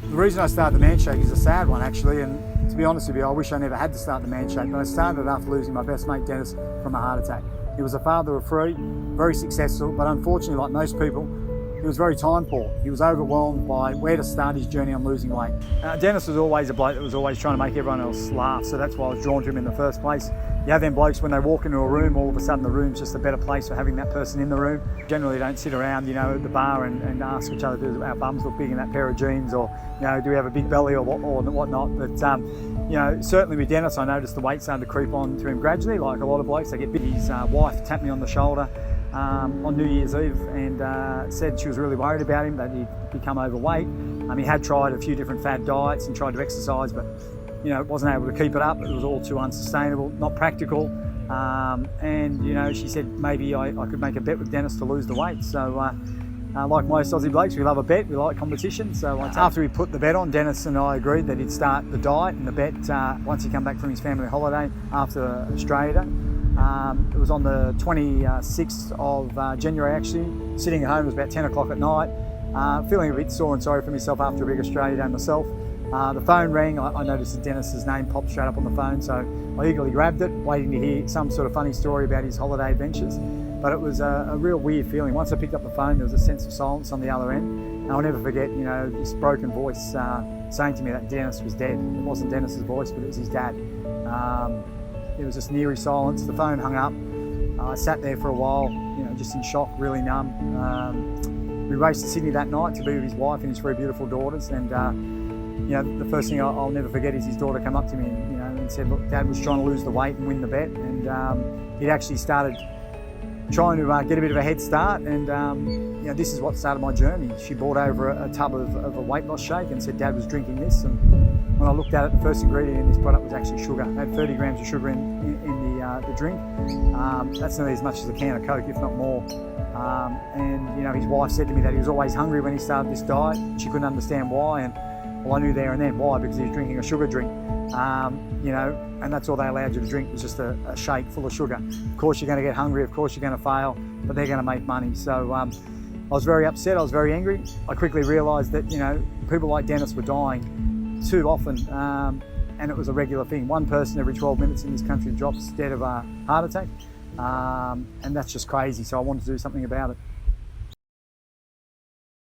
The reason I started the Man Shake is a sad one actually, and to be honest with you, I wish I never had to start the Man Shake, but I started it after losing my best mate Dennis from a heart attack. He was a father of three, very successful, but unfortunately, like most people, he was very time poor. He was overwhelmed by where to start his journey on losing weight. Dennis was always a bloke that was always trying to make everyone else laugh, so that's why I was drawn to him in the first place. You have them blokes when they walk into a room, all of a sudden the room's just a better place for having that person in the room. Generally don't sit around, at the bar and ask each other, do our bums look big in that pair of jeans, or do we have a big belly or whatnot. But certainly with Dennis, I noticed the weight started to creep on to him gradually, like a lot of blokes. They get big. His wife tapped me on the shoulder on New Year's Eve and said she was really worried about him, that he'd become overweight. He had tried a few different fad diets and tried to exercise, but wasn't able to keep it up. It was all too unsustainable, not practical. She said maybe I could make a bet with Dennis to lose the weight. So like most Aussie blokes, we love a bet, we like competition. So after we put the bet on, Dennis and I agreed that he'd start the diet and the bet once he come back from his family holiday after Australia Day. It was on the 26th of January actually. Sitting at home, it was about 10 o'clock at night, feeling a bit sore and sorry for myself after a big Australia Day myself. The phone rang. I noticed that Dennis's name popped straight up on the phone, so I eagerly grabbed it, waiting to hear some sort of funny story about his holiday adventures. But it was a real weird feeling. Once I picked up the phone, there was a sense of silence on the other end. And I'll never forget, this broken voice saying to me that Dennis was dead. It wasn't Dennis's voice, but it was his dad. There was this eerie silence. The phone hung up. I sat there for a while, just in shock, really numb. We raced to Sydney that night to be with his wife and his three beautiful daughters. And the first thing I'll never forget is his daughter came up to me and said, look, Dad was trying to lose the weight and win the bet. And he'd actually started trying to get a bit of a head start. And this is what started my journey. She brought over a tub of a weight loss shake and said Dad was drinking this. And when I looked at it, the first ingredient in this product was actually sugar. It had 30 grams of sugar in the drink. That's nearly as much as a can of Coke, if not more. His wife said to me that he was always hungry when he started this diet. She couldn't understand why. And well, I knew there and then why, because he was drinking a sugar drink, and that's all they allowed you to drink was just a shake full of sugar. Of course you're going to get hungry, of course you're going to fail, but they're going to make money. So I was very upset, I was very angry. I quickly realised that, people like Dennis were dying too often, and it was a regular thing. One person every 12 minutes in this country drops dead of a heart attack, and that's just crazy. So I wanted to do something about it.